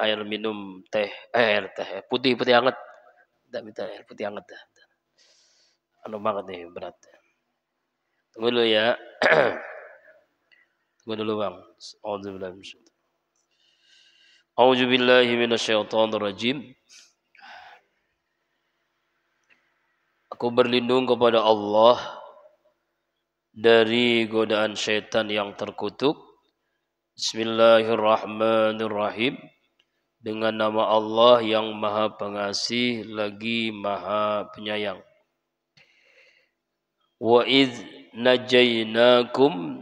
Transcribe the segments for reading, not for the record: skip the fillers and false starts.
air minum teh, air teh putih hangat. Tidak minta air putih hangat dah. Anu banget nih berat. Tunggu dulu ya. Tunggu dulu bang. A'udzubillahi minasyaitonirrajim. Aku berlindung kepada Allah dari godaan syaitan yang terkutuk. Bismillahirrahmanirrahim. Dengan nama Allah yang Maha Pengasih lagi Maha Penyayang. Wa idz najainakum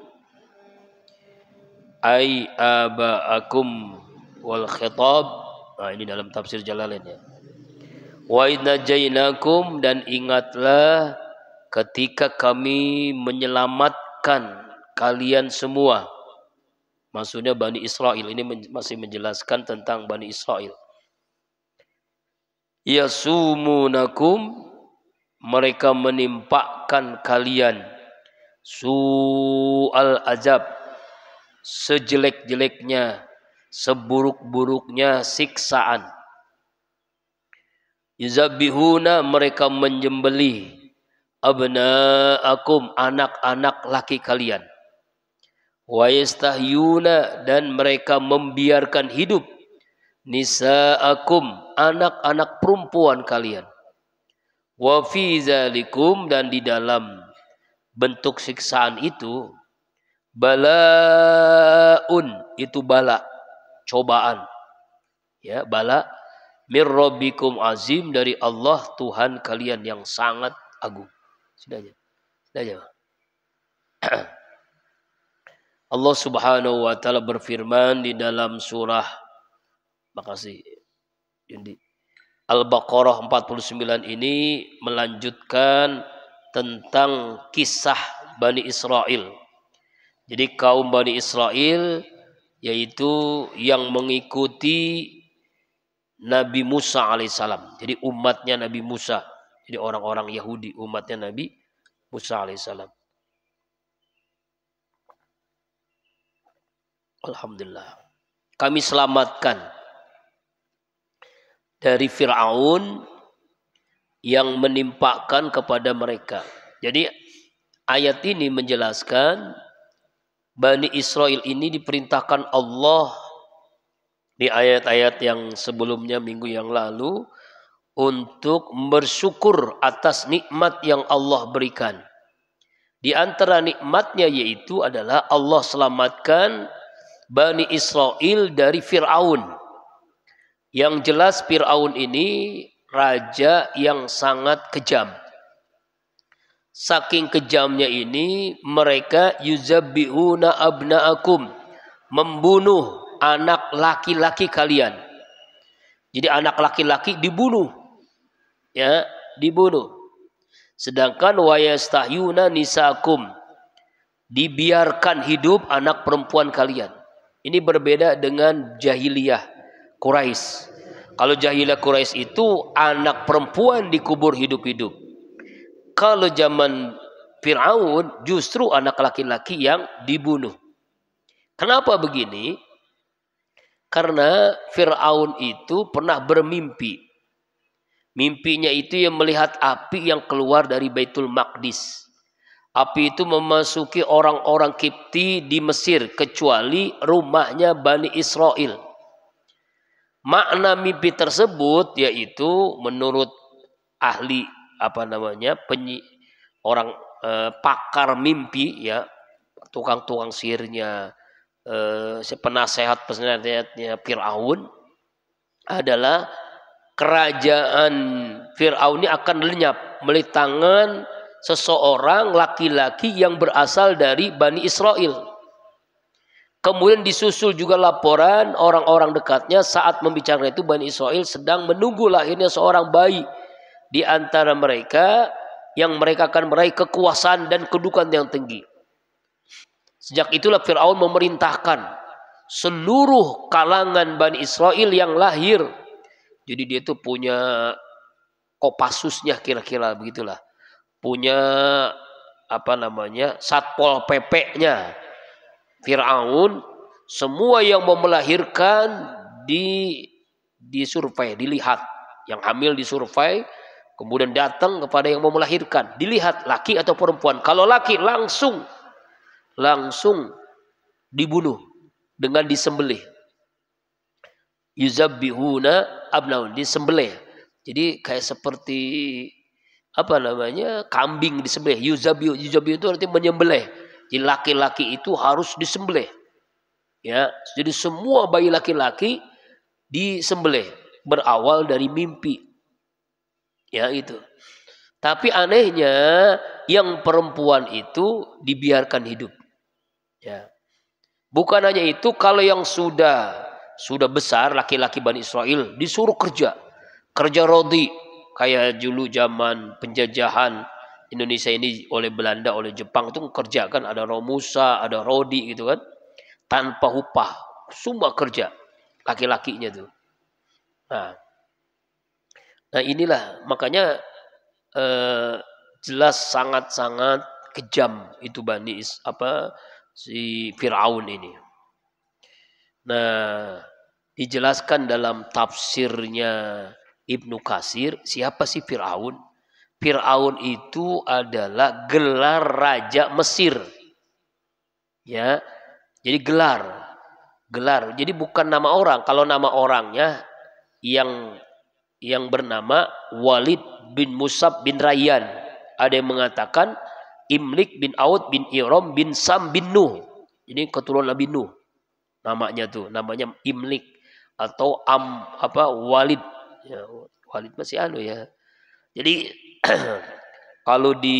ay aba'akum wal khitab. Nah, ini dalam tafsir Jalalain ya. Wa idz najainakum, dan ingatlah ketika kami menyelamatkan kalian semua. Maksudnya Bani Israel, ini masih menjelaskan tentang Bani Israel. Yasumunakum, mereka menimpakan kalian su'al azab, sejelek-jeleknya, seburuk-buruknya siksaan. Yuzabihuna, mereka menyembelih abnaakum, anak-anak laki kalian. Wa yastahyuna, dan mereka membiarkan hidup nisaakum, anak-anak perempuan kalian. Wa fi zalikum, dan di dalam bentuk siksaan itu balaun, itu bala, cobaan. Ya, bala mir rabbikum azim, dari Allah Tuhan kalian yang sangat agung. Sudah aja. Allah Subhanahu wa taala berfirman di dalam surah Al-Baqarah 49 ini melanjutkan tentang kisah Bani Israel. Jadi kaum Bani Israel yaitu yang mengikuti Nabi Musa alaihissalam. Jadi umatnya Nabi Musa. Jadi orang-orang Yahudi, umatnya Nabi Musa alaihissalam. Alhamdulillah. Kami selamatkan dari Fir'aun yang menimpakan kepada mereka. Jadi ayat ini menjelaskan Bani Israel ini diperintahkan Allah di ayat-ayat yang sebelumnya minggu yang lalu untuk bersyukur atas nikmat yang Allah berikan. Di antara nikmatnya yaitu adalah Allah selamatkan Bani Israel dari Fir'aun. Yang jelas Fir'aun ini raja yang sangat kejam. Saking kejamnya ini, mereka yuzabbihuna abnaakum, membunuh anak laki-laki kalian. Jadi anak laki-laki dibunuh. Ya, dibunuh. Sedangkan wa yastahyuna nisakum, dibiarkan hidup anak perempuan kalian. Ini berbeda dengan jahiliyah Quraisy. Kalau jahiliyah Quraisy itu anak perempuan dikubur hidup-hidup. Kalau zaman Fir'aun justru anak laki-laki yang dibunuh. Kenapa begini? Karena Fir'aun itu pernah bermimpi. Mimpinya itu yang melihat api yang keluar dari Baitul Maqdis. Api itu memasuki orang-orang Kipti di Mesir kecuali rumahnya Bani Israel. Makna mimpi tersebut yaitu menurut ahli pakar mimpi ya, tukang-tukang sihirnya, penasehat-penasehatnya Fir'aun adalah kerajaan Fir'aun ini akan lenyap melalui tangan seseorang laki-laki yang berasal dari Bani Israel. Kemudian disusul juga laporan orang-orang dekatnya saat membicarakan itu Bani Israel sedang menunggu lahirnya seorang bayi di antara mereka yang mereka akan meraih kekuasaan dan kedudukan yang tinggi. Sejak itulah Fir'aun memerintahkan seluruh kalangan Bani Israel yang lahir. Jadi dia itu punya Kopassusnya kira-kira begitulah. Punya Satpol PP-nya Fir'aun, semua yang mau melahirkan disurvei, dilihat. Yang hamil disurvei, kemudian datang kepada yang mau melahirkan, dilihat laki atau perempuan. Kalau laki langsung dibunuh dengan disembelih. Yuzabbihuna abnaun, disembelih. Jadi kayak seperti kambing disembelih. Yuzabbih itu artinya menyembelih. Jadi laki-laki itu harus disembelih. Ya, jadi semua bayi laki-laki disembelih, berawal dari mimpi. Ya itu. Tapi anehnya yang perempuan itu dibiarkan hidup. Ya. Bukan hanya itu, kalau yang sudah besar laki-laki Bani Israel disuruh kerja rodi, kayak dulu zaman penjajahan Indonesia ini oleh Belanda, oleh Jepang itu kerja kan, ada romusa, ada rodi gitu kan, tanpa upah, semua kerja laki-lakinya tuh. Nah inilah makanya jelas sangat-sangat kejam itu si Fir'aun ini. Nah, dijelaskan dalam tafsirnya Ibnu Katsir, siapa sih Fir'aun? Fir'aun itu adalah gelar raja Mesir. Ya. Jadi gelar. Jadi bukan nama orang. Kalau nama orangnya yang bernama Walid bin Musab bin Rayyan. Ada yang mengatakan Imlik bin Aud bin Iram bin Sam bin Nuh. Ini keturunan Nabi Nuh. Namanya Imlik atau Walid. Ya, Walid masih ya. Jadi kalau di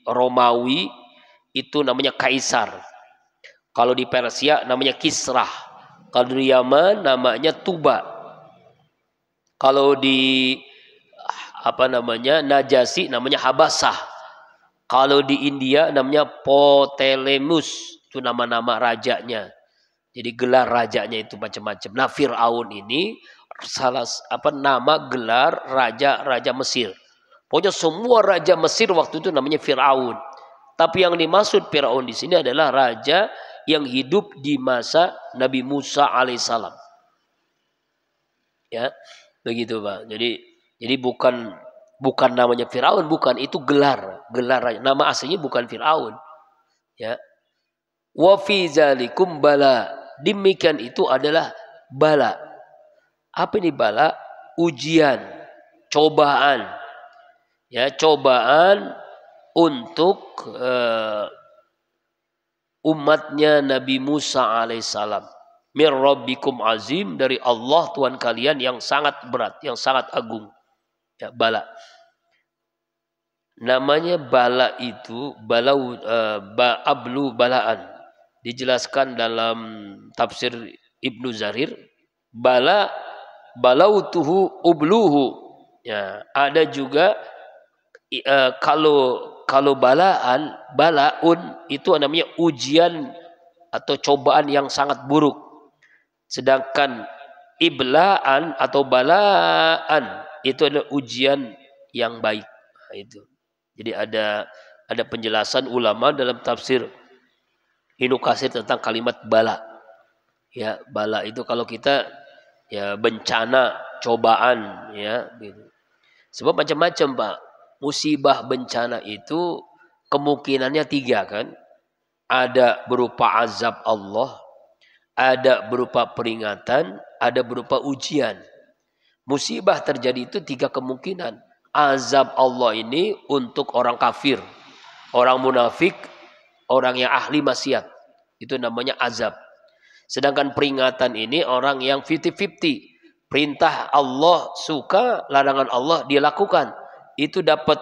Romawi itu namanya Kaisar. Kalau di Persia namanya Kisrah. Kalau di Yaman namanya Tuba. Kalau di Najasi namanya Habasah. Kalau di India namanya Potelemus. Itu nama-nama rajanya. Jadi gelar rajanya itu macam-macam. Nah, Fir'aun ini nama gelar raja Mesir. Pokoknya semua raja Mesir waktu itu namanya Fir'aun. Tapi yang dimaksud Fir'aun di sini adalah raja yang hidup di masa Nabi Musa alaihissalam. Ya, begitu Pak. Jadi bukan namanya Fir'aun, bukan, itu gelar raja. Nama aslinya bukan Fir'aun. Ya. Wa fi zalikum bala. Demikian itu adalah bala. Apa ini bala? Ujian, cobaan. Ya, cobaan untuk umatnya Nabi Musa alaihissalam. Mir rabbikum azim, dari Allah Tuhan kalian yang sangat berat, yang sangat agung. Ya, bala. Namanya bala itu ablu balaan. Dijelaskan dalam tafsir Ibnu Zarir, balautuhu ubluhu. Ya, ada juga kalau balaun itu namanya ujian atau cobaan yang sangat buruk. Sedangkan iblaan atau balaan itu adalah ujian yang baik. Nah, itu. Jadi ada penjelasan ulama dalam tafsir Ibnu Katsir tentang kalimat bala. Ya, bala itu kalau kita ya bencana, cobaan, ya gitu. Sebab macam-macam, Pak. Musibah bencana itu kemungkinannya 3 kan. Ada berupa azab Allah, ada berupa peringatan, ada berupa ujian. Musibah terjadi itu 3 kemungkinan. Azab Allah ini untuk orang kafir, orang munafik, orang yang ahli maksiat. Itu namanya azab. Sedangkan peringatan ini orang yang 50-50. Perintah Allah suka, larangan Allah dia lakukan. Itu dapat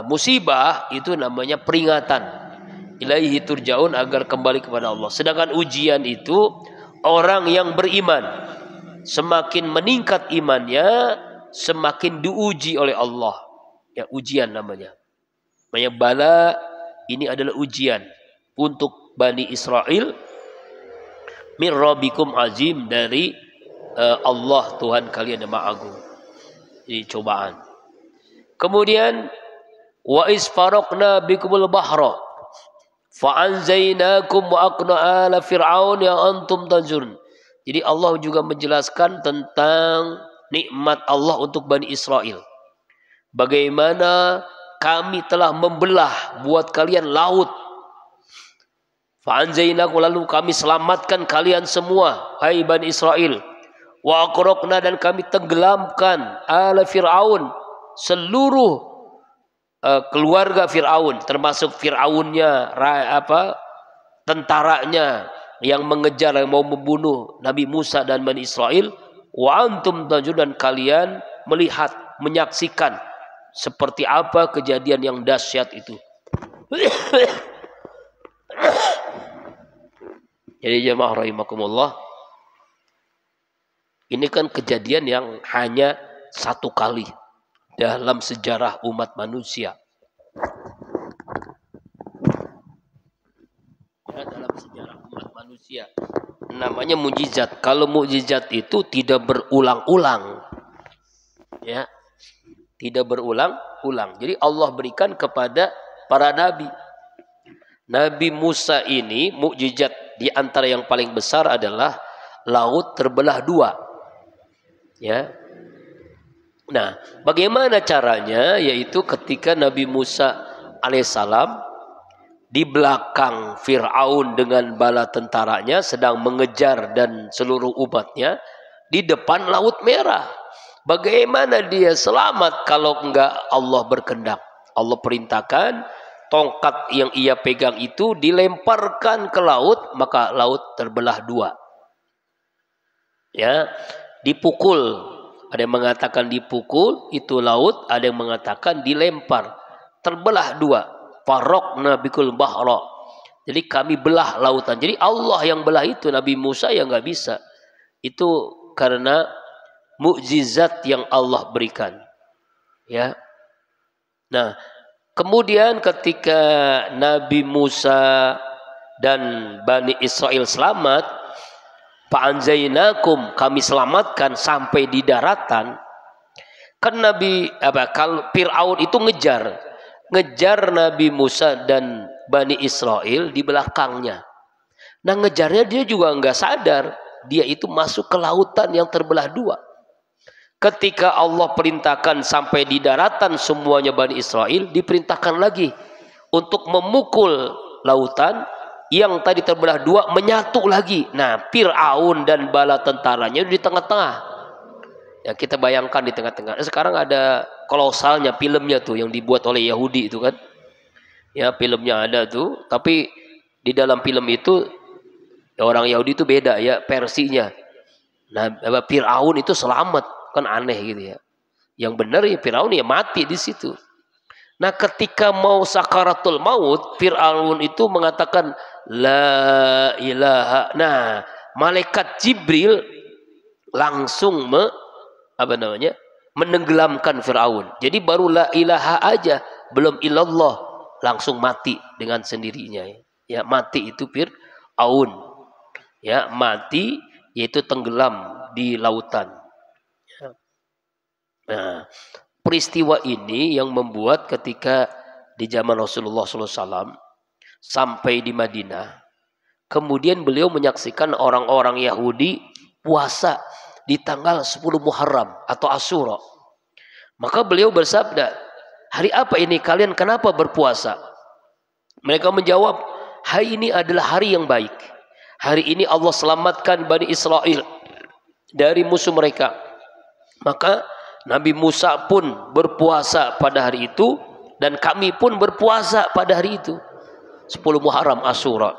musibah, itu namanya peringatan. Ilaihi turja'un, agar kembali kepada Allah. Sedangkan ujian itu orang yang beriman. Semakin meningkat imannya, semakin diuji oleh Allah. Ya, ujian namanya. Namanya bala, ini adalah ujian untuk Bani Israel. Mir rabbikum azim, dari Allah Tuhan kalian yang Maha Agung. Ini cobaan. Kemudian wa isfaraqna bikumul bahra fa anzaynakum wa aqna ala fir'aun ya antum tanzurun. Jadi Allah juga menjelaskan tentang nikmat Allah untuk Bani Israel. Bagaimana kami telah membelah buat kalian laut. Fa'anzainakum, lalu kami selamatkan kalian semua, hai Bani Israel. Wa aqraqna, dan kami tenggelamkan ala Fir'aun, seluruh keluarga Fir'aun, termasuk Fir'aunnya, tentaranya yang mengejar, yang mau membunuh Nabi Musa dan Bani Israel. Wa antum tanzurun, dan kalian melihat, menyaksikan seperti apa kejadian yang dahsyat itu. Jadi jemaah rahimakumullah, ini kan kejadian yang hanya satu kali dalam sejarah umat manusia. Ya, dalam sejarah umat manusia. Namanya mukjizat. Kalau mukjizat itu tidak berulang-ulang. Ya. Tidak berulang-ulang. Jadi Allah berikan kepada para nabi. Nabi Musa ini mukjizat di antara yang paling besar adalah laut terbelah dua. Ya. Nah, bagaimana caranya? Yaitu ketika Nabi Musa alaihissalam di belakang Fir'aun dengan bala tentaranya sedang mengejar dan seluruh umatnya di depan Laut Merah. Bagaimana dia selamat kalau enggak Allah berkehendak? Allah perintahkan tongkat yang ia pegang itu dilemparkan ke laut, maka laut terbelah dua. Ya, dipukul. Ada yang mengatakan dipukul itu laut, ada yang mengatakan dilempar, terbelah dua. Faraqna bikul bahra. Jadi kami belah lautan. Jadi Allah yang belah itu, Nabi Musa yang nggak bisa. Itu karena mukjizat yang Allah berikan. Ya. Nah, kemudian ketika Nabi Musa dan Bani Israel selamat, fa'anzainakum, kami selamatkan sampai di daratan. Kan kalau Fir'aun itu ngejar Nabi Musa dan Bani Israel di belakangnya. Nah, ngejarnya dia juga nggak sadar, dia itu masuk ke lautan yang terbelah dua. Ketika Allah perintahkan sampai di daratan semuanya Bani Israel, diperintahkan lagi untuk memukul lautan yang tadi terbelah dua, menyatu lagi. Nah, Fir'aun dan bala tentaranya di tengah-tengah. Ya, kita bayangkan di tengah-tengah. Sekarang ada kolosalnya filmnya tuh yang dibuat oleh Yahudi itu kan. Ya, filmnya ada tuh, tapi di dalam film itu ya, orang Yahudi itu beda ya versinya. Nah, Fir'aun itu selamat, kan aneh gitu ya. Yang benar ya Fir'aun ya mati di situ. Nah, ketika mau sakaratul maut, Fir'aun itu mengatakan la ilaha. Nah, malaikat Jibril langsung menenggelamkan Fir'aun. Jadi baru la ilaha aja, belum ilallah, langsung mati dengan sendirinya. Ya, mati itu Fir'aun. Ya, mati yaitu tenggelam di lautan. Nah, peristiwa ini yang membuat ketika di zaman Rasulullah SAW sampai di Madinah, kemudian beliau menyaksikan orang-orang Yahudi puasa di tanggal 10 Muharram atau Asyura. Maka beliau bersabda, hari apa ini kalian kenapa berpuasa? Mereka menjawab, hari ini adalah hari yang baik. Hari ini Allah selamatkan Bani Israel dari musuh mereka. Maka Nabi Musa pun berpuasa pada hari itu, dan kami pun berpuasa pada hari itu, 10 Muharram Asyura.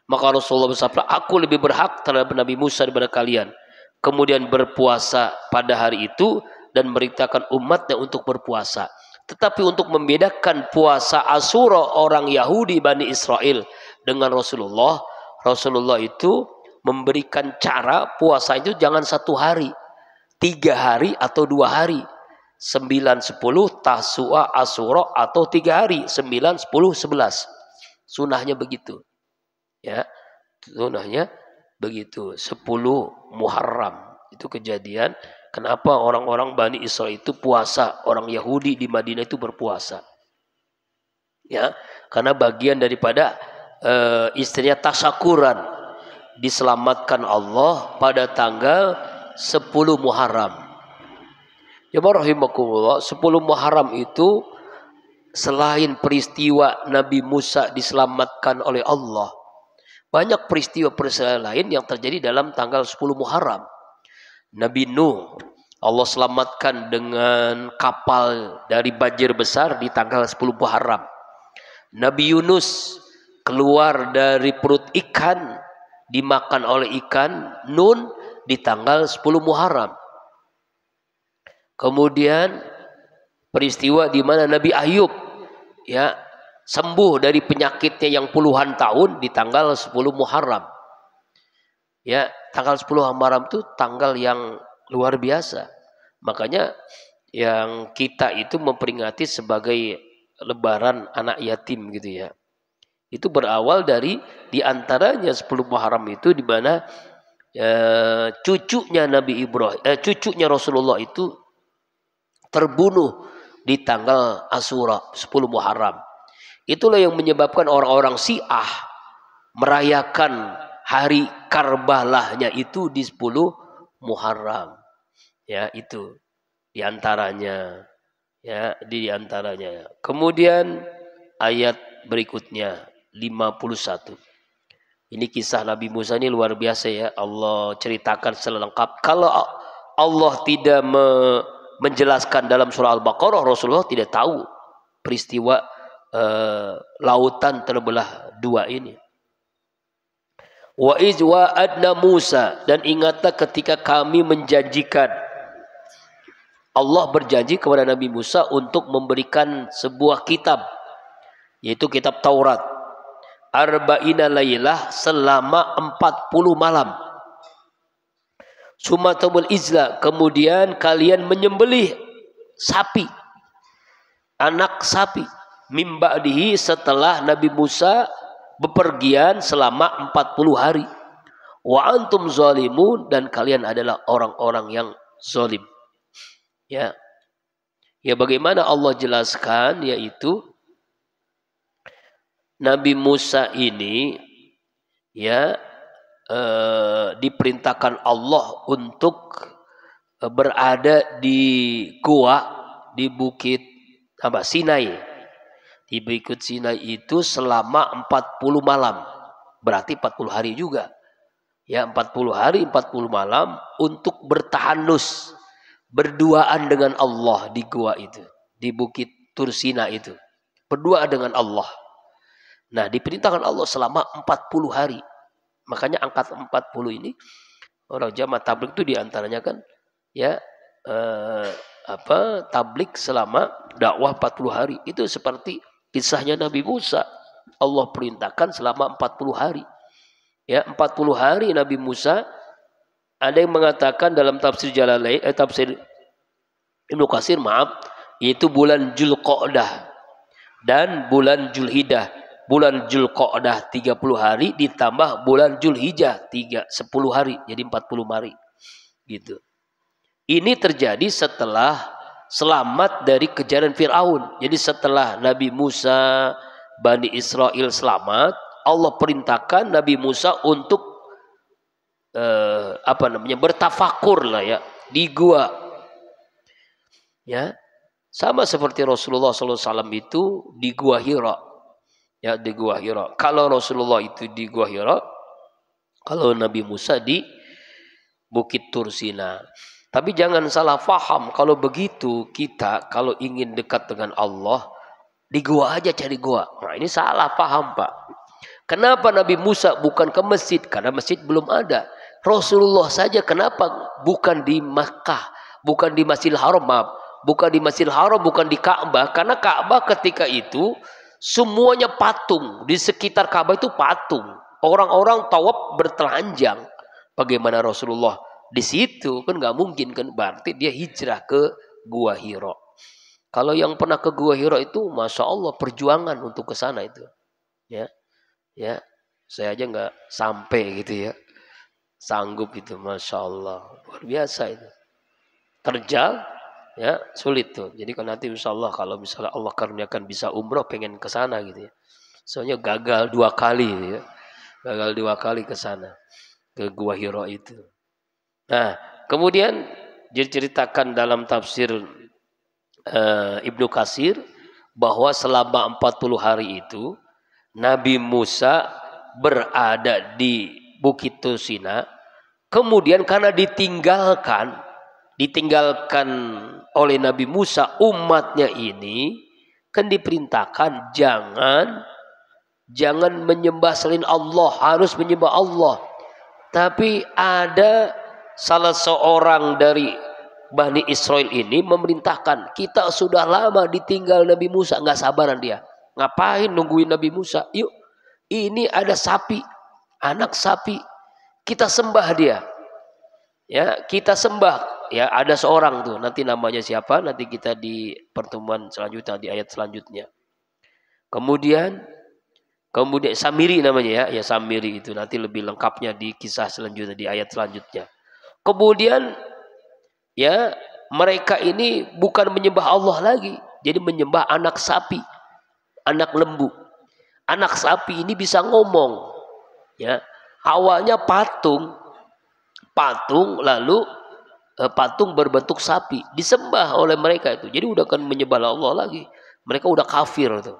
Maka Rasulullah bersabda, aku lebih berhak terhadap Nabi Musa daripada kalian. Kemudian berpuasa pada hari itu dan merintahkan umatnya untuk berpuasa. Tetapi untuk membedakan puasa Asyura orang Yahudi Bani Israel dengan Rasulullah, Rasulullah itu memberikan cara puasa itu jangan 1 hari, 3 hari atau 2 hari. 9, 10, Tasua, Asyura, atau 3 hari, 9, 10, 11. Sunahnya begitu. Ya, sunahnya begitu. 10 Muharram itu kejadian. Kenapa orang-orang Bani Israel itu puasa, orang Yahudi di Madinah itu berpuasa? Ya, karena bagian daripada istrinya tasyakuran. diselamatkan Allah pada tanggal 10 Muharram. Jemaah rahimakumullah, 10 Muharram itu selain peristiwa Nabi Musa diselamatkan oleh Allah, banyak peristiwa-peristiwa lain yang terjadi dalam tanggal 10 Muharram. Nabi Nuh Allah selamatkan dengan kapal dari banjir besar di tanggal 10 Muharram. Nabi Yunus keluar dari perut ikan, dimakan oleh ikan Nun di tanggal 10 Muharram. Kemudian peristiwa di mana Nabi Ayub ya sembuh dari penyakitnya yang puluhan tahun di tanggal 10 Muharram. Ya, tanggal 10 Muharram itu tanggal yang luar biasa. Makanya yang kita itu memperingati sebagai lebaran anak yatim gitu ya. Itu berawal dari diantaranya 10 Muharram itu di mana cucunya Nabi Ibrahim, cucunya Rasulullah itu terbunuh di tanggal Asyura 10 Muharram. Itulah yang menyebabkan orang-orang Syiah merayakan hari Karbalahnya itu di 10 Muharram. Ya, itu diantaranya. Ya, diantaranya. Kemudian ayat berikutnya 51. Ini kisah Nabi Musa ini luar biasa ya. Allah ceritakan secara lengkap. Kalau Allah tidak menjelaskan dalam surah Al-Baqarah, Rasulullah tidak tahu peristiwa lautan terbelah dua ini. Wa iz wa'adna Musa, dan ingatlah ketika kami menjanjikan, Allah berjanji kepada Nabi Musa untuk memberikan sebuah kitab, yaitu kitab Taurat. Arba'ina laylah, selama 40 malam. Sumatumul izla, kemudian kalian menyembelih sapi, anak sapi. Mimba'dihi, setelah Nabi Musa bepergian selama 40 hari. Wa antum zalimun, dan kalian adalah orang-orang yang zalim. Ya. Ya, bagaimana Allah jelaskan, yaitu Nabi Musa ini ya diperintahkan Allah untuk berada di gua di bukit Sinai. Di bukit Sinai itu selama 40 malam. Berarti 40 hari juga. Ya, 40 hari 40 malam untuk bertahanus, berduaan dengan Allah di gua itu, di bukit Tursina itu. Berdua dengan Allah. Nah, diperintahkan Allah selama 40 hari. Makanya angkat 40 ini orang jamaah tabligh itu diantaranya kan ya tabligh selama dakwah 40 hari. Itu seperti kisahnya Nabi Musa. Allah perintahkan selama 40 hari. Ya, 40 hari Nabi Musa. Ada yang mengatakan dalam tafsir Jalalain, tafsir Ibnu Katsir, yaitu bulan Dzulqa'dah dan bulan Dzulhijjah. Bulan Dzulqa'dah 30 hari ditambah bulan Dzulhijjah 10 hari, jadi 40 hari. Gitu. Ini terjadi setelah selamat dari kejaran Fir'aun. Jadi setelah Nabi Musa, Bani Israel selamat, Allah perintahkan Nabi Musa untuk bertafakur lah ya di gua. Ya, sama seperti Rasulullah SAW itu di gua Hira. Ya, di gua Hira. Kalau Rasulullah itu di gua Hira, kalau Nabi Musa di Bukit Tursina. Tapi jangan salah faham, kalau begitu kita kalau ingin dekat dengan Allah, di gua aja cari gua. Nah, ini salah paham, Pak. Kenapa Nabi Musa bukan ke masjid? Karena masjid belum ada. Rasulullah saja kenapa bukan di Makkah, bukan di Masjidil Haram, bukan di Masjidil Haram, bukan di Ka'bah? Karena Ka'bah ketika itu semuanya patung, di sekitar Ka'bah itu patung. Orang-orang tawaf bertelanjang. Bagaimana Rasulullah di situ? Kan nggak mungkin kan, berarti dia hijrah ke Gua Hira. Kalau yang pernah ke Gua Hira itu, masya Allah perjuangan untuk ke sana itu. Ya, saya aja nggak sampai gitu ya, sanggup itu, masya Allah, luar biasa itu. Terjal, ya sulit tuh. Jadi kalau nanti insya Allah kalau misalnya Allah karuniakan bisa umroh, pengen ke sana gitu ya. Soalnya gagal 2 kali gitu ya, gagal 2 kali ke sana. ke Gua Hira itu. Nah, kemudian diceritakan dalam tafsir Ibnu Katsir bahwa selama 40 hari itu Nabi Musa berada di Bukit Tursina. Kemudian karena ditinggalkan oleh Nabi Musa umatnya ini, kan diperintahkan jangan menyembah selain Allah, harus menyembah Allah. Tapi ada salah seorang dari Bani Israel ini memerintahkan, kita sudah lama ditinggal Nabi Musa, nggak sabaran dia. Ngapain nungguin Nabi Musa? Yuk, ini ada sapi, anak sapi, kita sembah dia. Ya, kita sembah. Ya, ada seorang tuh, nanti namanya siapa? Nanti kita di pertemuan selanjutnya, di ayat selanjutnya. Kemudian Samiri namanya ya Samiri itu nanti lebih lengkapnya di kisah selanjutnya, di ayat selanjutnya. Kemudian ya mereka ini bukan menyembah Allah lagi, jadi menyembah anak sapi, anak lembu. Anak sapi ini bisa ngomong, ya. Awalnya patung lalu patung berbentuk sapi disembah oleh mereka itu. Jadi udah kan menyembah Allah lagi. Mereka udah kafir tuh.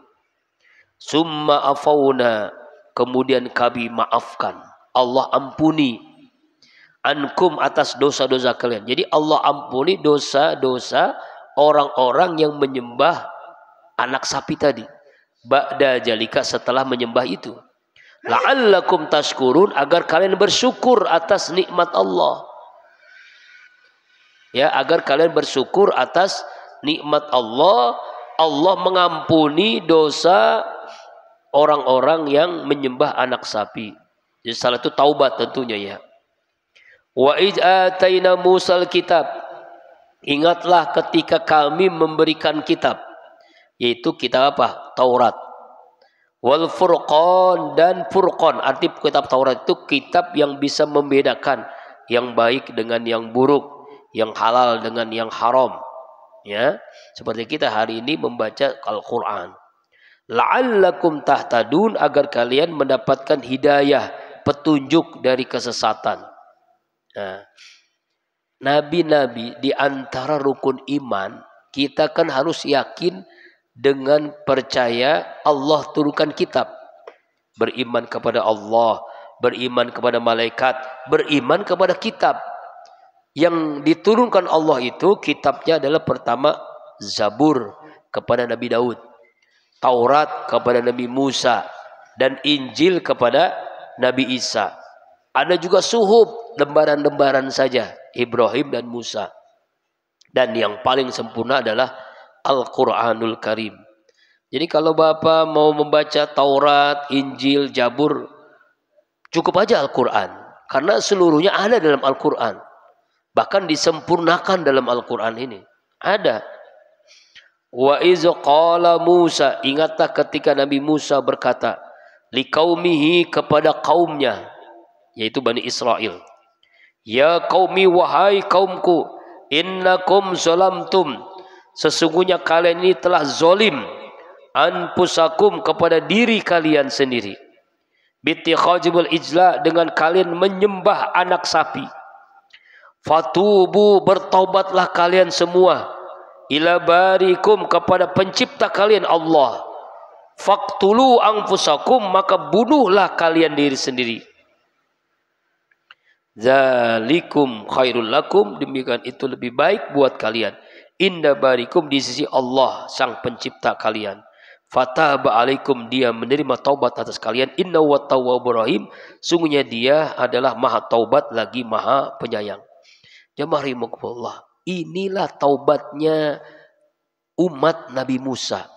Summa afauna, kemudian kami maafkan, Allah ampuni ankum atas dosa-dosa kalian. Jadi Allah ampuni dosa-dosa orang-orang yang menyembah anak sapi tadi. Ba'da jalika, setelah menyembah itu. La'allakum tashkurun, agar kalian bersyukur atas nikmat Allah. Ya, agar kalian bersyukur atas nikmat Allah. Allah mengampuni dosa orang-orang yang menyembah anak sapi. Jadi salah itu taubat tentunya ya. Wa id ataina Musal kitab. Ingatlah ketika kami memberikan kitab, yaitu kitab apa? Taurat. Wal furqan, dan furqan, arti kitab Taurat itu kitab yang bisa membedakan yang baik dengan yang buruk, yang halal dengan yang haram. Ya, seperti kita hari ini membaca Al-Qur'an. La'allakum tahtadun, agar kalian mendapatkan hidayah, petunjuk dari kesesatan. Nah, nabi-nabi di antara rukun iman, kita kan harus yakin dengan percaya Allah turunkan kitab. Beriman kepada Allah, beriman kepada malaikat, beriman kepada kitab. Yang diturunkan Allah itu kitabnya adalah pertama Zabur kepada Nabi Daud, Taurat kepada Nabi Musa, dan Injil kepada Nabi Isa. Ada juga suhuf, lembaran-lembaran saja, Ibrahim dan Musa. Dan yang paling sempurna adalah Al-Quranul Karim. Jadi kalau Bapak mau membaca Taurat, Injil, Zabur, cukup aja Al-Quran. Karena seluruhnya ada dalam Al-Quran. Bahkan disempurnakan dalam Al-Quran ini. Ada. Wa iz qala Musa, ingatlah ketika Nabi Musa berkata liqaumihi, kepada kaumnya, yaitu Bani Israel. Ya qaumi, wahai kaumku, innakum zalamtum, sesungguhnya kalian ini telah zolim, anfusakum, kepada diri kalian sendiri, bittikhazibul ijla, dengan kalian menyembah anak sapi. Fatubu, bertaubatlah kalian semua, ila barikum, kepada pencipta kalian Allah. Faqtulu anfusakum, maka bunuhlah kalian diri sendiri. Zalikum khairul lakum, demikian itu lebih baik buat kalian. Inda barikum, di sisi Allah sang pencipta kalian. Fataba alaikum, dia menerima taubat atas kalian. Inna wa tawwabur rahim, sungguhnya dia adalah maha taubat lagi maha penyayang. Jamaah rahimakumullah, inilah taubatnya umat Nabi Musa.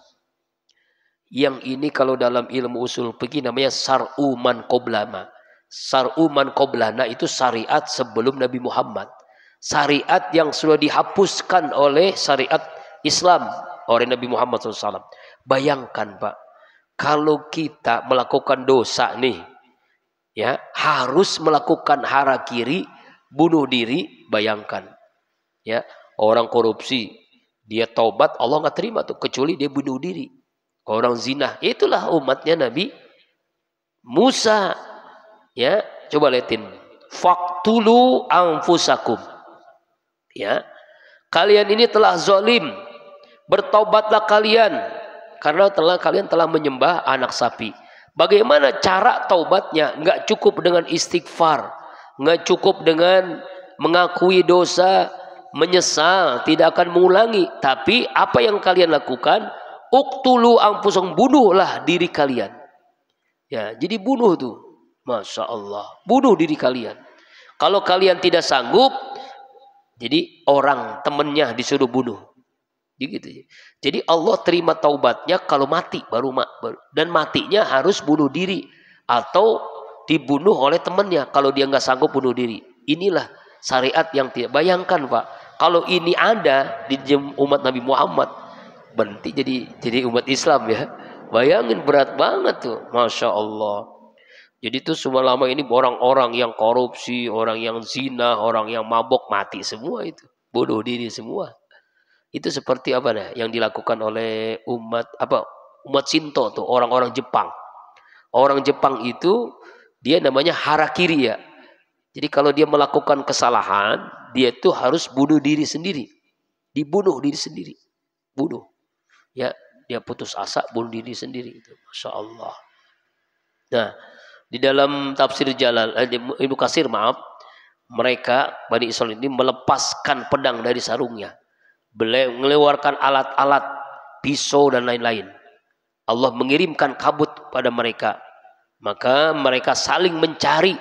Yang ini kalau dalam ilmu usul fikih namanya sar'u man qoblana. Sar'u man qoblana itu syariat sebelum Nabi Muhammad. Syariat yang sudah dihapuskan oleh syariat Islam oleh Nabi Muhammad SAW. Bayangkan Pak, kalau kita melakukan dosa nih, ya harus melakukan harakiri, bunuh diri, bayangkan. Ya, orang korupsi, dia taubat, Allah nggak terima tuh, kecuali dia bunuh diri. Orang zina, itulah umatnya Nabi Musa. Ya, coba lihatin faqtulu anfusakum. Ya. Kalian ini telah zalim. Bertaubatlah kalian karena kalian telah menyembah anak sapi. Bagaimana cara taubatnya? Enggak cukup dengan istighfar, enggak cukup dengan mengakui dosa, menyesal, tidak akan mengulangi. Tapi apa yang kalian lakukan? Uqtulu anfusakum, bunuhlah diri kalian. Ya, jadi bunuh tuh. Masya Allah, bunuh diri kalian. Kalau kalian tidak sanggup, jadi orang temennya disuruh bunuh. Gitu. Jadi Allah terima taubatnya kalau mati baru dan matinya harus bunuh diri atau dibunuh oleh temannya kalau dia nggak sanggup bunuh diri. Inilah syariat yang tidak. Bayangkan Pak, kalau ini ada di umat Nabi Muhammad, berarti jadi umat Islam ya. Bayangin berat banget tuh, Masya Allah. Jadi itu semua lama ini orang-orang yang korupsi, orang yang zina, orang yang mabok mati semua itu, bunuh diri semua. Itu seperti apa dah yang dilakukan oleh umat Shinto tuh, orang-orang Jepang. Orang Jepang itu dia namanya harakiri ya. Jadi kalau dia melakukan kesalahan, dia itu harus bunuh diri sendiri. Dibunuh diri sendiri. Bunuh. Ya, dia putus asa bunuh diri sendiri itu. Masya Allah. Nah, di dalam tafsir Ibnu Katsir mereka Bani Israil ini melepaskan pedang dari sarungnya. Mengeluarkan alat-alat pisau dan lain-lain. Allah mengirimkan kabut pada mereka. Maka mereka saling mencari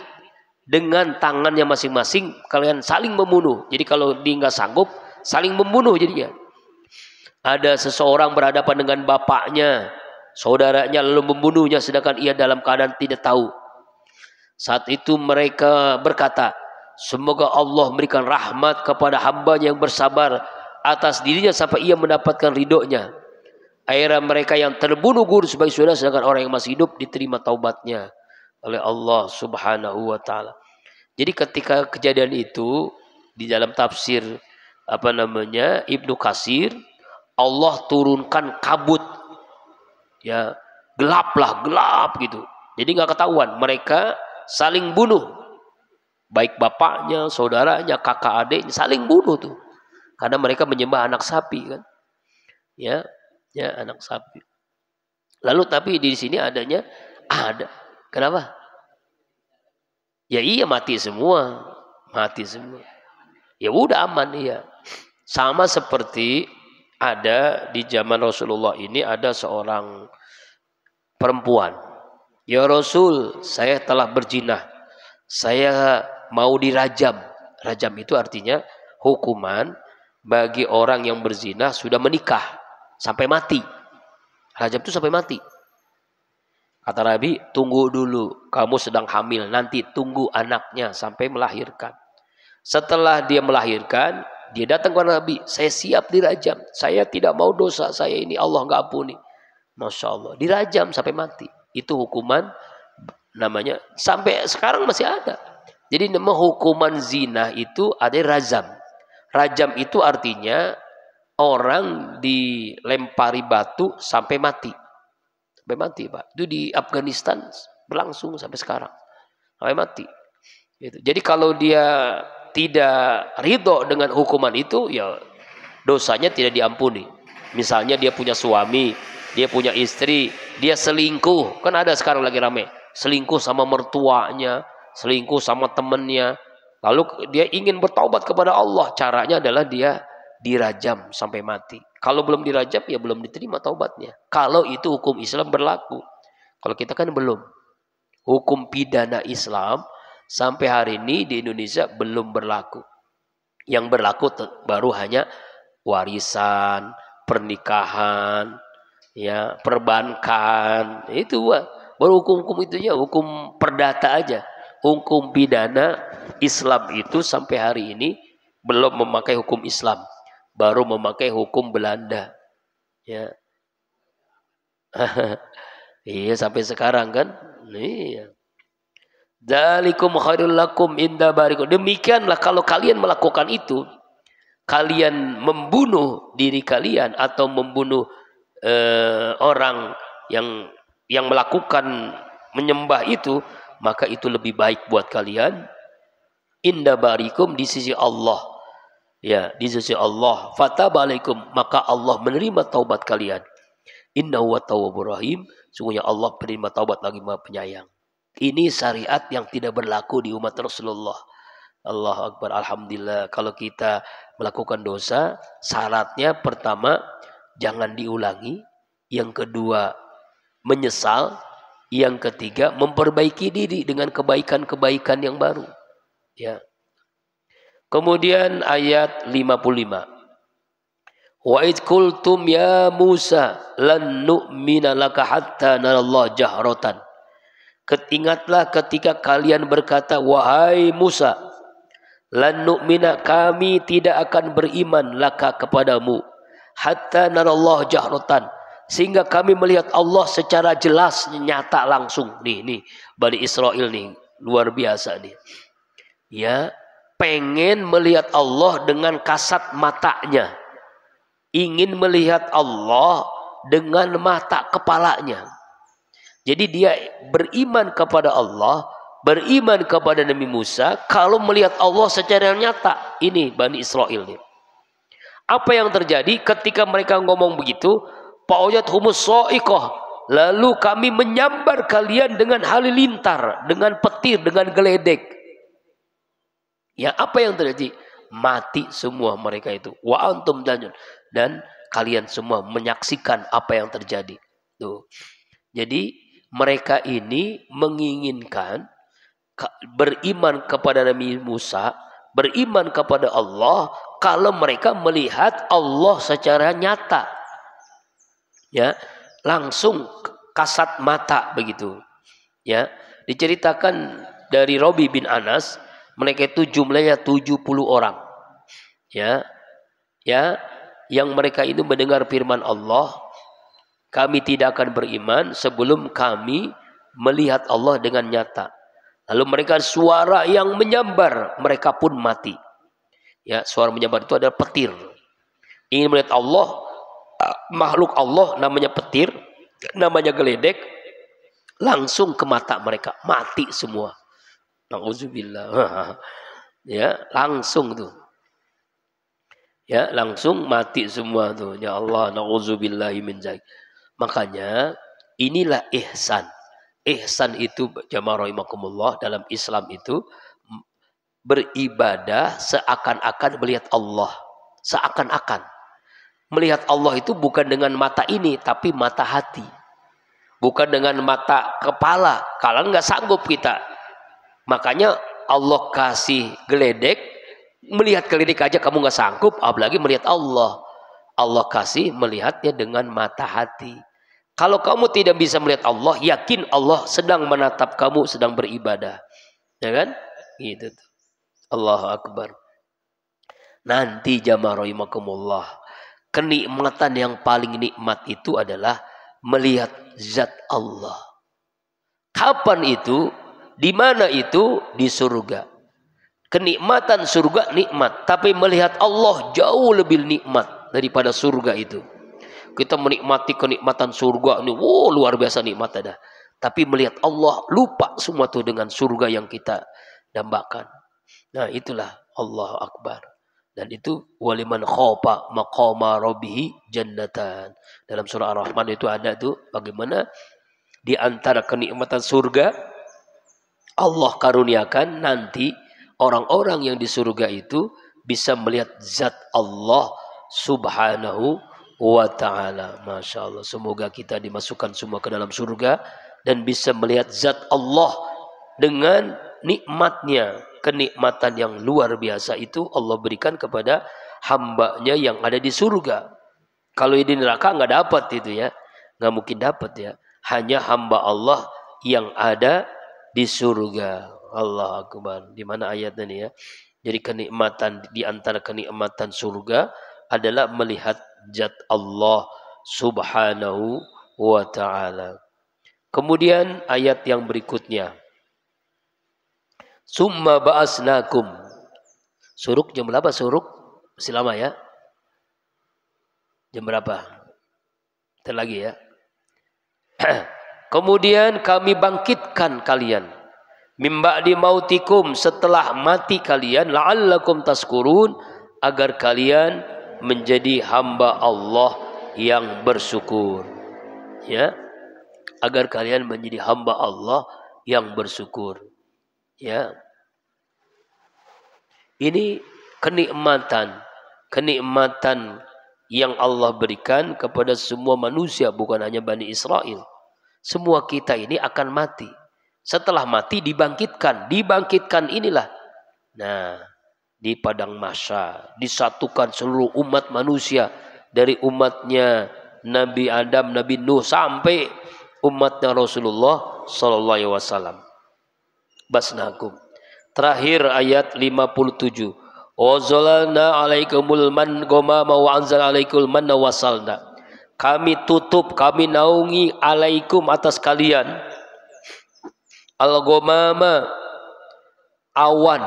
dengan tangannya masing-masing. Kalian saling membunuh. Jadi kalau dia nggak sanggup, saling membunuh jadinya. Ada seseorang berhadapan dengan bapaknya, saudaranya lalu membunuhnya sedangkan ia dalam keadaan tidak tahu. Saat itu mereka berkata, semoga Allah memberikan rahmat kepada hambanya yang bersabar atas dirinya sampai ia mendapatkan ridhonya. Akhirnya mereka yang terbunuh gugur sebagai saudara, sedangkan orang yang masih hidup diterima taubatnya oleh Allah Subhanahu wa taala. Jadi ketika kejadian itu di dalam tafsir Ibnu Katsir, Allah turunkan kabut. Ya, gelap gitu. Jadi nggak ketahuan, mereka saling bunuh. Baik bapaknya, saudaranya, kakak adiknya saling bunuh tuh. Karena mereka menyembah anak sapi kan. Ya, anak sapi. Lalu tapi di sini ada. Kenapa? Ya iya mati semua. Ya udah aman iya. Sama seperti ada di zaman Rasulullah ini ada seorang perempuan. Ya Rasul, saya telah berzina. Saya mau dirajam. Rajam itu artinya hukuman bagi orang yang berzina sudah menikah sampai mati. Rajam itu sampai mati. Kata Nabi, tunggu dulu, kamu sedang hamil, nanti tunggu anaknya sampai melahirkan. Setelah dia melahirkan, dia datang kepada Nabi, saya siap dirajam, saya tidak mau dosa saya ini Allah nggak ampuni. Masya Allah, dirajam sampai mati. Itu hukuman namanya, sampai sekarang masih ada. Jadi nama hukuman zina itu ada rajam. Rajam itu artinya orang dilempari batu sampai mati. Sampai mati, Pak. Itu di Afghanistan berlangsung sampai sekarang. Sampai mati. Gitu. Jadi kalau dia tidak ridho dengan hukuman itu, ya dosanya tidak diampuni. Misalnya dia punya suami, dia punya istri, dia selingkuh. Kan ada sekarang lagi rame. Selingkuh sama mertuanya, selingkuh sama temannya. Lalu dia ingin bertaubat kepada Allah. Caranya adalah dia dirajam sampai mati. Kalau belum dirajam ya belum diterima taubatnya. Kalau itu hukum Islam berlaku. Kalau kita kan belum. Hukum pidana Islam sampai hari ini di Indonesia belum berlaku. Yang berlaku baru hanya warisan, pernikahan, ya, perbankan. Itu baru hukum-hukum itu ya, hukum perdata aja. Hukum pidana Islam itu sampai hari ini belum memakai hukum Islam, baru memakai hukum Belanda. Ya. Iya sampai sekarang kan. Iya. Dzalikum khairul lakum inda barikum. Demikianlah kalau kalian melakukan itu, kalian membunuh diri kalian atau membunuh orang yang melakukan menyembah itu, maka itu lebih baik buat kalian inda barikum, di sisi Allah. Ya, di sisi Allah. Fataba alaikum, maka Allah menerima taubat kalian. Innahu tawwabur rahim, sungguhnya Allah penerima taubat lagi Maha Penyayang. Ini syariat yang tidak berlaku di umat Rasulullah. Allahu Akbar. Alhamdulillah. Kalau kita melakukan dosa, syaratnya pertama jangan diulangi, yang kedua menyesal, yang ketiga memperbaiki diri dengan kebaikan-kebaikan yang baru. Ya. Kemudian ayat 55. Wa id qultum ya Musa lan nu'mina laka hatta narallah jahratan. Ingatlah ketika kalian berkata, wahai Musa, lan nu'mina, kami tidak akan beriman laka kepadamu hatta narallah jahratan, sehingga kami melihat Allah secara jelas, nyata, langsung. Nih Bani Israel nih luar biasa nih. Ya, pengen melihat Allah dengan kasat matanya, ingin melihat Allah dengan mata kepalanya. Jadi dia beriman kepada Allah, beriman kepada Nabi Musa kalau melihat Allah secara nyata. Ini Bani Israel nih. Apa yang terjadi ketika mereka ngomong begitu? Fa'awjat humus so'ikoh, lalu kami menyambar kalian dengan halilintar, dengan petir, dengan geledek. Ya, apa yang terjadi? Mati semua mereka itu. Wa antum dan kalian semua menyaksikan apa yang terjadi. Tuh. Jadi mereka ini menginginkan beriman kepada Nabi Musa, beriman kepada Allah kalau mereka melihat Allah secara nyata. Ya, langsung kasat mata begitu. Ya, diceritakan dari Robi bin Anas, mereka itu jumlahnya 70 orang. Ya, yang mereka itu mendengar firman Allah, kami tidak akan beriman sebelum kami melihat Allah dengan nyata. Lalu mereka suara yang menyambar, mereka pun mati. Ya, suara menyambar itu adalah petir. Ingin melihat Allah, makhluk Allah namanya petir, namanya geledek, langsung ke mata mereka, mati semua. Nauzubillah. Ya, langsung tuh. Ya, langsung mati semua tuh. Ya Allah, nauzubillahi min dzalik. Makanya inilah ihsan. Ihsan itu jamaah rahimakumullah dalam Islam itu beribadah seakan-akan melihat Allah. Seakan-akan. Melihat Allah itu bukan dengan mata ini, tapi mata hati. Bukan dengan mata kepala. Kalau nggak sanggup kita. Makanya Allah kasih geledek. Melihat geledek aja kamu nggak sanggup, apalagi melihat Allah. Allah kasih melihatnya dengan mata hati. Kalau kamu tidak bisa melihat Allah, yakin Allah sedang menatap kamu sedang beribadah. Ya kan? Gitu. Allahu Akbar. Nanti jamaah rahimakumullah, kenikmatan yang paling nikmat itu adalah melihat zat Allah. Kapan itu? Di mana itu? Di surga. Kenikmatan surga nikmat, tapi melihat Allah jauh lebih nikmat daripada surga itu. Kita menikmati kenikmatan surga ini, wow, luar biasa nikmat ada. Tapi melihat Allah, lupa semua tuh dengan surga yang kita dambakan. Nah, itulah Allahu Akbar. Dan itu waliman khofa maqama rabbih jannatan. Dalam surah Ar-Rahman itu ada tuh bagaimana di antara kenikmatan surga Allah karuniakan nanti orang-orang yang di surga itu bisa melihat zat Allah Subhanahu wa ta'ala. Masya Allah. Semoga kita dimasukkan semua ke dalam surga dan bisa melihat zat Allah dengan nikmatnya. Kenikmatan yang luar biasa itu Allah berikan kepada hambanya yang ada di surga. Kalau di neraka nggak dapat itu ya, nggak mungkin dapat ya. Hanya hamba Allah yang ada di surga. Allah Akbar. Di mana ayatnya nih ya? Jadi kenikmatan di antara kenikmatan surga adalah melihat zat Allah Subhanahu wa ta'ala. Kemudian ayat yang berikutnya. Summa ba'asnakum. Suruk jam berapa suruk? Masih lama ya? Jam berapa? Ntar lagi ya. Kemudian kami bangkitkan kalian Mim ba'di mautikum, setelah mati kalian, la'allakum tashkurun, agar kalian menjadi hamba Allah yang bersyukur. Ya, agar kalian menjadi hamba Allah yang bersyukur. Ya, ini kenikmatan yang Allah berikan kepada semua manusia, bukan hanya Bani Israel. Semua kita ini akan mati. Setelah mati dibangkitkan inilah. Nah, di padang mahsyar disatukan seluruh umat manusia, dari umatnya Nabi Adam, Nabi Nuh, sampai umatnya Rasulullah sallallahu alaihi wasallam. Basnakum. Terakhir ayat 57. Wa zalalna alaikumul man ghamama wa anzal alaikul manna wasalna. Kami tutup, kami naungi alaikum atas kalian al-ghamama, awan,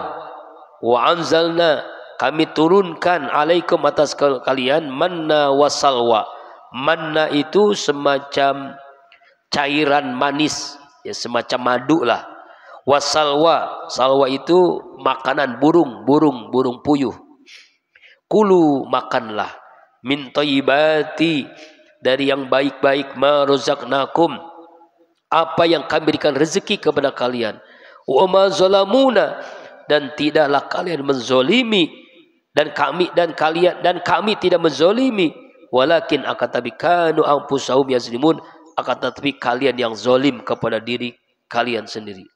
wa anzalna, kami turunkan alaikum atas kalian manna wasalwa. Manna itu semacam cairan manis, ya semacam madu lah. Wasalwa, salwa itu makanan burung puyuh. Kulu, makanlah, min thayyibati, dari yang baik-baik, ma razaqnakum, apa yang kami berikan rezeki kepada kalian. Wa ma zalamuna, dan tidaklah kalian menzolimi, dan kami tidak menzolimi, walakin akan tapi kanu anfusahum yazlimun, akan tetapi kalian yang zolim kepada diri kalian sendiri.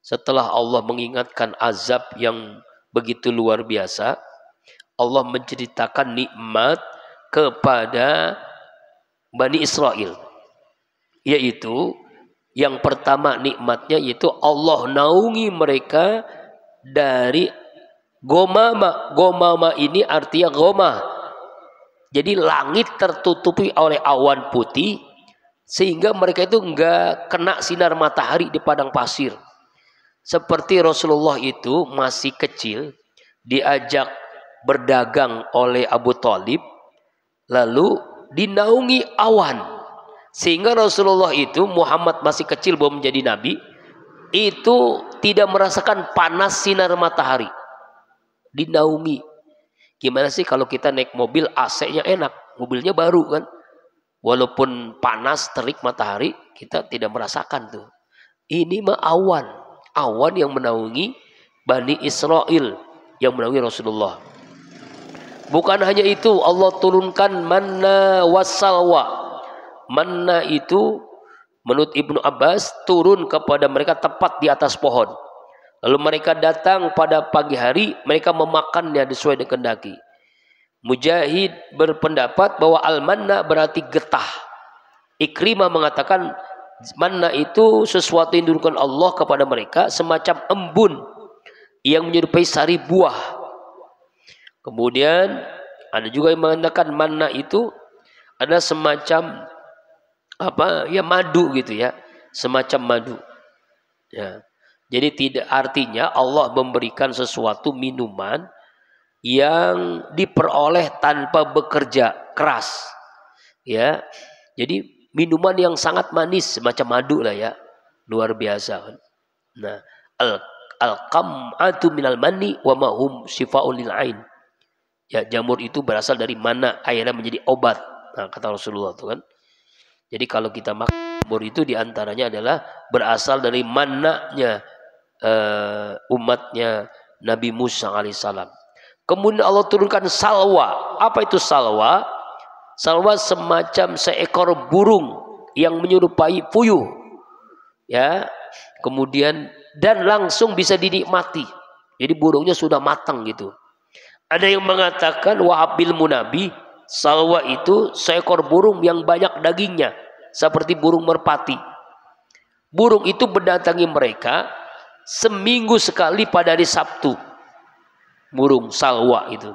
Setelah Allah mengingatkan azab yang begitu luar biasa, Allah menceritakan nikmat kepada Bani Israel, yaitu yang pertama nikmatnya yaitu Allah naungi mereka dari gomama. Gomama ini artinya gomah, jadi langit tertutupi oleh awan putih sehingga mereka itu enggak kena sinar matahari di padang pasir. Seperti Rasulullah itu masih kecil, diajak berdagang oleh Abu Thalib, lalu dinaungi awan, sehingga Rasulullah itu, Muhammad masih kecil belum menjadi nabi, itu tidak merasakan panas sinar matahari, dinaungi. Gimana sih kalau kita naik mobil AC-nya enak, mobilnya baru kan, walaupun panas terik matahari kita tidak merasakan tuh. Ini mah awan yang menaungi Bani Israel, yang menaungi Rasulullah. Bukan hanya itu, Allah turunkan manna wassalwa. Manna itu menurut Ibnu Abbas turun kepada mereka tepat di atas pohon. Lalu mereka datang pada pagi hari, mereka memakannya sesuai dengan kehendaki. Mujahid berpendapat bahwa al-manna berarti getah. Ikrimah mengatakan manna itu sesuatu yang diturunkan Allah kepada mereka, semacam embun yang menyerupai sari buah. Kemudian ada juga yang mengatakan manna itu adalah semacam madu gitu ya, semacam madu. Ya. Jadi tidak artinya Allah memberikan sesuatu minuman yang diperoleh tanpa bekerja keras. Ya. Jadi minuman yang sangat manis semacam madu lah ya, luar biasa kan. Nah, al-qam'atu minal manni wa ma hum shifaa'un lil ain. Ya, jamur itu berasal dari mana, airnya menjadi obat. Nah, kata Rasulullah itu kan. Jadi kalau kita makan jamur itu diantaranya adalah berasal dari mananya umatnya Nabi Musa alaihissalam. Kemudian Allah turunkan salwa. Apa itu salwa? Salwa semacam seekor burung yang menyerupai puyuh. Ya, kemudian dan langsung bisa dinikmati. Jadi burungnya sudah matang gitu. Ada yang mengatakan Wahab bil Munabi, salwa itu seekor burung yang banyak dagingnya, seperti burung merpati. Burung itu mendatangi mereka seminggu sekali pada hari Sabtu. Burung salwa itu.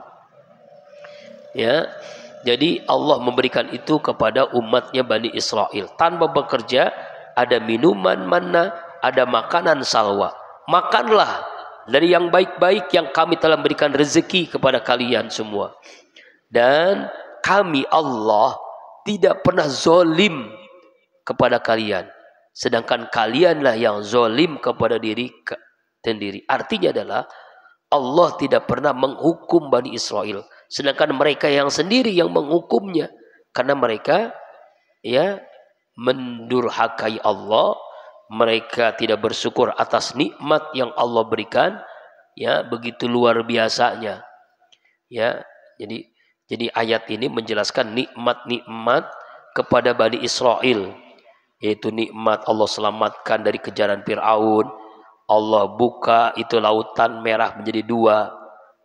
Ya, jadi Allah memberikan itu kepada umatnya Bani Israel. Tanpa bekerja, ada minuman manna, ada makanan salwa. Makanlah dari yang baik-baik yang kami telah berikan rezeki kepada kalian semua. Dan kami Allah tidak pernah zolim kepada kalian. sedangkan kalianlah yang zalim kepada diri sendiri. Artinya adalah Allah tidak pernah menghukum Bani Israel, sedangkan mereka yang sendiri yang menghukumnya, karena mereka ya mendurhakai Allah, mereka tidak bersyukur atas nikmat yang Allah berikan, ya begitu luar biasanya. Ya, jadi ayat ini menjelaskan nikmat-nikmat kepada Bani Israel, yaitu nikmat Allah selamatkan dari kejaran Fir'aun, Allah buka itu lautan merah menjadi dua,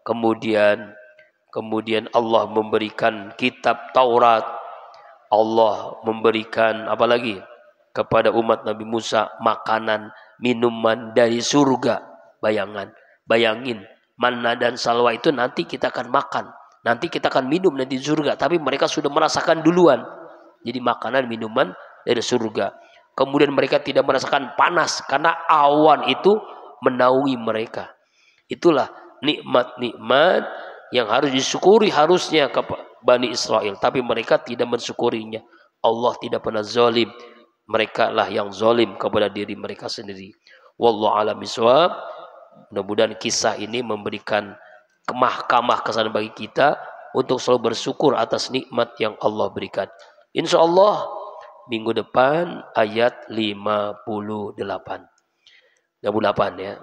kemudian Allah memberikan kitab Taurat, Allah memberikan apa lagi kepada umat Nabi Musa makanan minuman dari surga. Bayangin manna dan salwa itu nanti kita akan makan, nanti kita akan minum nanti di surga, tapi mereka sudah merasakan duluan. Jadi makanan minuman dari surga. Kemudian mereka tidak merasakan panas karena awan itu menaungi mereka. Itulah nikmat-nikmat yang harus disyukuri harusnya kepada Bani Israel, tapi mereka tidak mensyukurinya. Allah tidak pernah zalim, mereka lah yang zalim kepada diri mereka sendiri. Wallahu a'lam bishawab. Mudah-mudahan kisah ini memberikan mahkamah kesan bagi kita untuk selalu bersyukur atas nikmat yang Allah berikan. Insya Allah minggu depan ayat 58 ya.